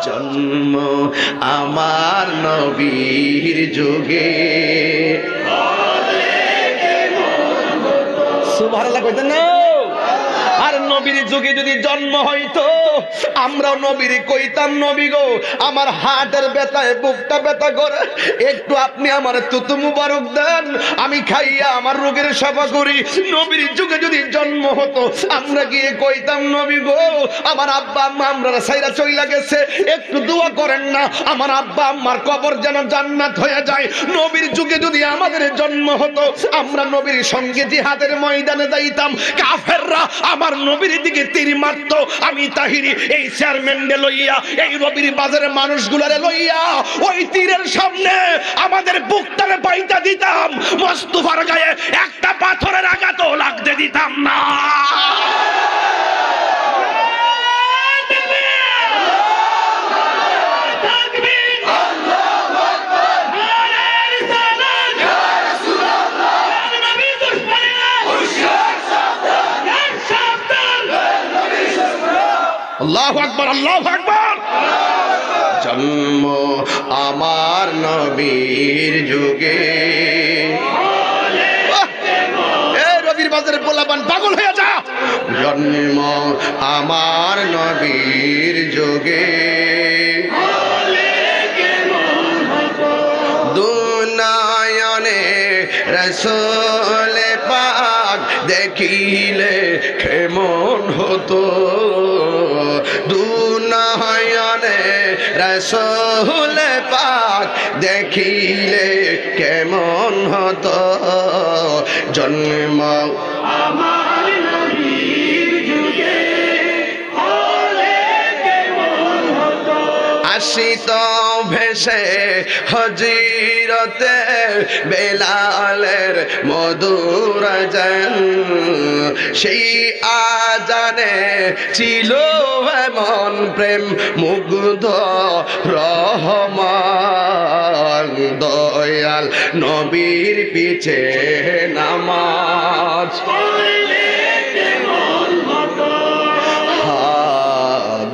জন্ম আমার নবীর যুগে। সুবহানাল্লাহ কইতেন না? আর নবীর যুগে যদি জন্ম হইতো আমরাও নবীর কইতাম, নবী গো আমার হার্টের ব্যথায় বুকটা ব্যথা করে, একটু আপনি আমার তুতু মুবারক দেন, আমি খাইয়া আমার রোগের সেবা করি। নবীর যুগে যদি জন্ম হতো আমরা গিয়ে কইতাম, নবী গো আমার আব্বা আম্মা আমরা সাইরা চইলা গেছে, একটু দোয়া করেন না আমার আব্বা আম্মার কবর যেন জান্নাত হয়ে যায়। নবীর যুগে যদি আমাদের জন্ম হতো আমরা নবীর সঙ্গে জিহাদের ময়দানে যাইতাম, কাফেররা আমার নবীর দিকে তীর মারতো, আমি তাহিরি এই চেয়ারম্যানকে লইয়া এই রবির বাজারের মানুষগুলারে লইয়া ওই তীরের সামনে আমাদের বুকটারে পাইতা দিতাম, মোস্তফার গায়ে একটা পাথরের আঘাতও লাগতে দিতাম না। আল্লাহু আকবার, আল্লাহু আকবার। জন্ম আমার নবীর যুগে। রবির বাজারে পোলাপান পাগল হয়ে যা। জন্ম আমার নবীর যুগে, দুনয়নে রাসূল পাক দেখিলে কেমন হতো, দুনয়নে রাসূল পাক দেখিলে কেমন হতো, জন্ম আমার নবীর যুগে হলে কেমন হতো। আসিত ভেসে হজিরতে বেলালের মধুর আজান, সেই আজানে ছিল এমন প্রেম মুগ্ধ রহমান, দয়াল নবীর পিছে নামাজ পড়লে কেমন হতো,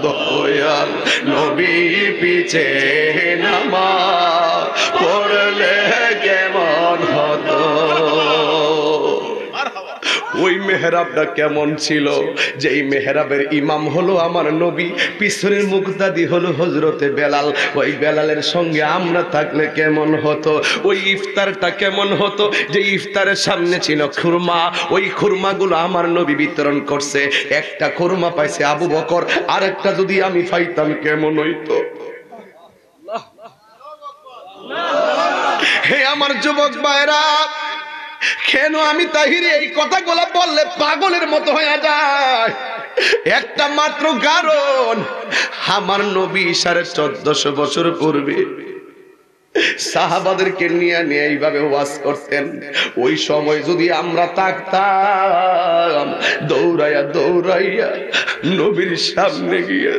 দয়াল নবীর পিছে নামাজ পড়লে কেমন হতো। ওই মেহরাবটা কেমন ছিল, যেই মেহরাবের ইমাম হলো আমার নবী, পিছনের মুক্তাদি হলো হযরতে বেলাল। ওই বেলালের সঙ্গে আমরা থাকলে কেমন হতো, ওই ইফতারটা কেমন হতো, যে ইফতারের সামনে ছিল খুরমা, ওই খুরমাগুলো আমার নবী বিতরণ করছে। একটা খুরমা পাইছে আবু বকর, আরেকটা যদি আমি পাইতাম কেমন হইতো। হে আমার যুবক ভাইরা, কেন আমি তাহিরি এই কথাগুলো বললে পাগলের মতো হয়ে যায়? একটা মাত্র কারণ, আমার নবী 1450 বছর পূর্বে সাহাবাদেরকে নিয়ে এইভাবে ওয়াজ করতেন। ওই সময় যদি আমরা থাকতাম দৌড়াইয়া দৌড়াইয়া নবীর সামনে গিয়ে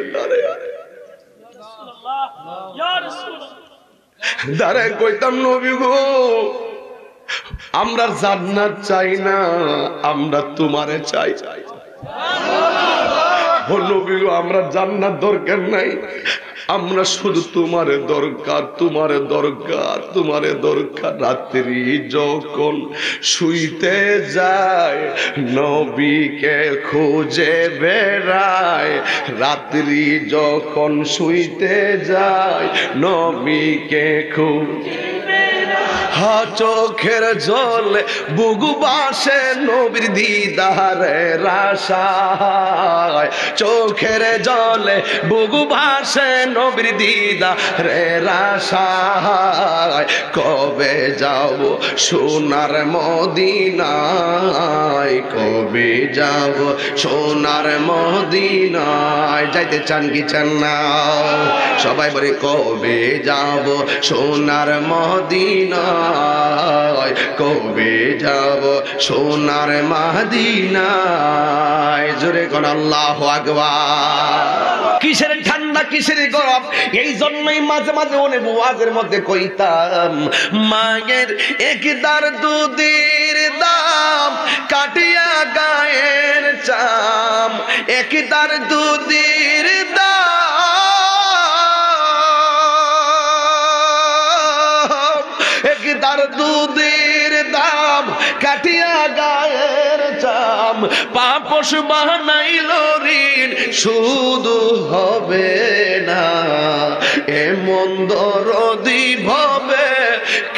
দাঁড়ায় কইতাম, নবী গো আমরা জান্নাত চাই না, আমরা তোমারে চাই। ও নবী গো আমরা জান্নাত দরকার নাই, আমরা শুধু তোমারে দরকার, তোমারে দরকার, তোমারে দরকার। রাত্রি যখন শুইতে যায় নবীকে খুঁজে বেড়ায়, রাত্রি যখন শুইতে যায় নবীকে খুঁজে চোখের জলে বুগু বাসে নবীর দিদারের আশায়, চোখের জলে বুগু ভাসে নবীর দিদারের আশায়। কবে যাব সোনার মদিনায়, কবে যাব সোনার মদিনায়। যাইতে চান কি চান না সবাই বলে, কবে যাব সোনার মদিনায়, কবে যাব সোনার মদিনায়। জোরে কোন আল্লাহু আকবার। কিসের ঠান্ডা কিসের গরম, এই জন্যই মাঝে মাঝে অনেক ওয়াজের মধ্যে কইতাম, মায়ের একদার দুধের দাম কাটিয়া গায়ের চাম, একদার দুধের দাম লিটার দুধের দাম কাটিয়া গায়ের চাম পাপস বানাইল ঋণ শুধু হবে না এমন দরদি ভবে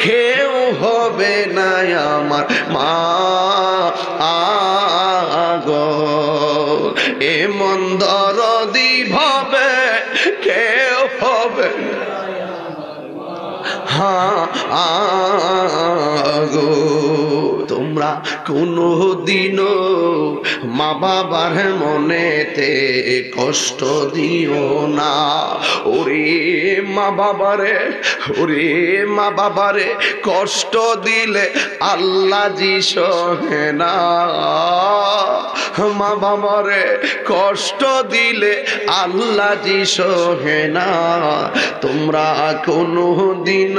কেউ হবে না আমার মা আগো এমন দরদি ভবে কেউ হবে আগো তোমরা কোনো দিনও মা বাবার মনেতে কষ্ট দিও না ওরে মা বাবারে কষ্ট দিলে আল্লাহ জি সহে না মা বাবারে কষ্ট দিলে আল্লাহ জি সহে না তোমরা কোনো দিন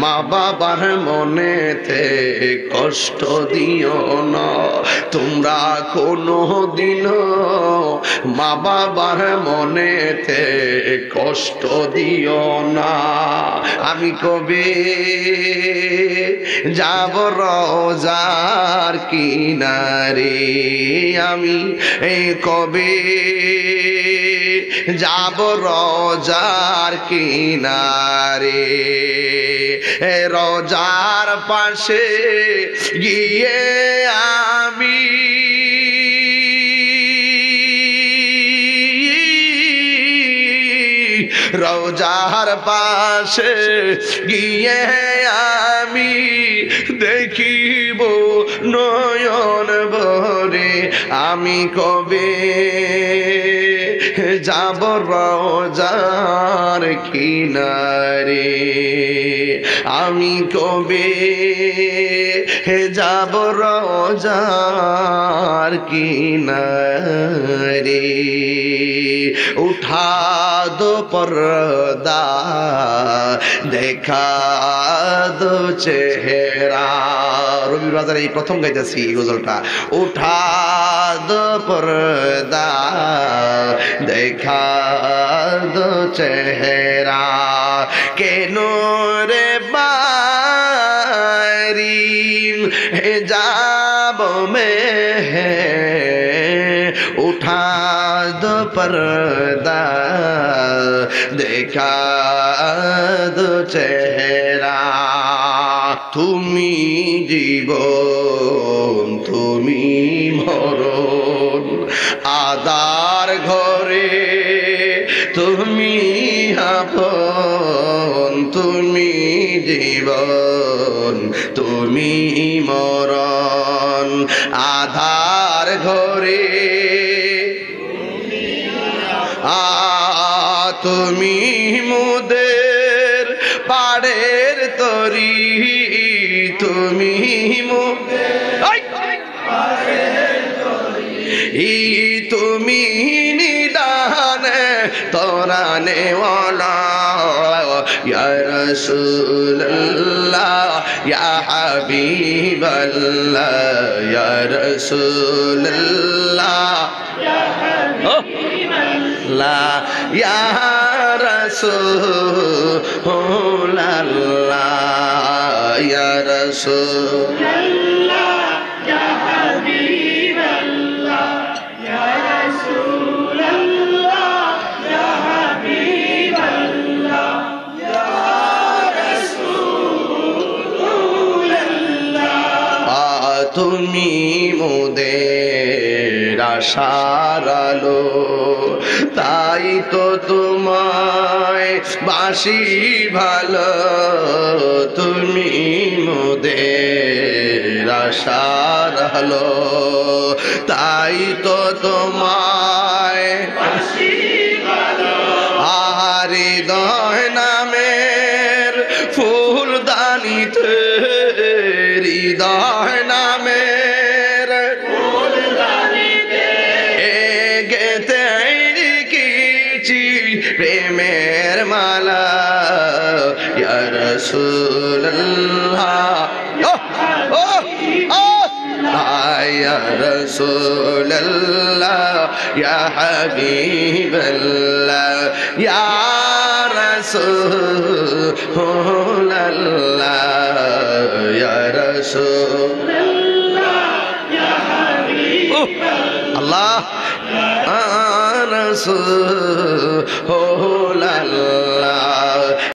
মা বাবার মনেতে কষ্ট দিও না তোমরা কোনো দিন মা বাবার মনেতে কষ্ট দিও না আমি কবে যাব রোজার কিনারে আমি কবে যাব রোজার কিনারে রোজার পাশে গিয়ে আমি রোজার পাশে গিয়ে আমি দেখিব নয়ন ভরে আমি কবে যাব রোজার কিনারে আমি কবে যাব রোজার কিনারে উঠা দো পর্দা দেখা দো চেহারা রবির বাজারে এই প্রথম গাইতেছি এই গজলটা উঠা দো পর্দা দেখা দো চেহারা কেন রে বারি হে যাব মে উঠা দো পর্দা দেখা দো চেহারা তুমি জীবন তুমি মরণ আদার ঘরে তুমি আপন তুমি জীবন তুমি মরণ আধার ঘরে তুমি মুদের পাড়ের তরি তুমি তুমি নিদানে তোরানে ওয়ালা ইয়া রাসূলুল্লাহ ইয়া হাবিবাল্লাহ ইয়া রাসূলুল্লাহ ইয়া হাবিবাল্লাহ ইয়া রাসূলুল্লাহ ইয়া রাসূলুল্লাহ ইয়া হাবিবাল্লাহ ইয়া রাসূলুল্লাহ ইয়া হাবিবাল্লাহ ইয়া রাসূলুল্লাহ তুমি মোদের আশার আলো তাই তো তোমায় বাসি ভালো তুমি মোদের আশার আলো তাই তো তোমায় বাসি ভালো আর হৃদয় নামের ফুলদানিতে হৃদয় নামের ফুলদানিতে গেতে রেখেছি প্রেমের মালা ইয়া রাসূলুল্লাহ ইয়া রাসূলুল্লাহ ইয়া হাবিবাল্লাহ ইয়া রাসূলুল্লাহ আল্লাহ রাসূলুল্লাহ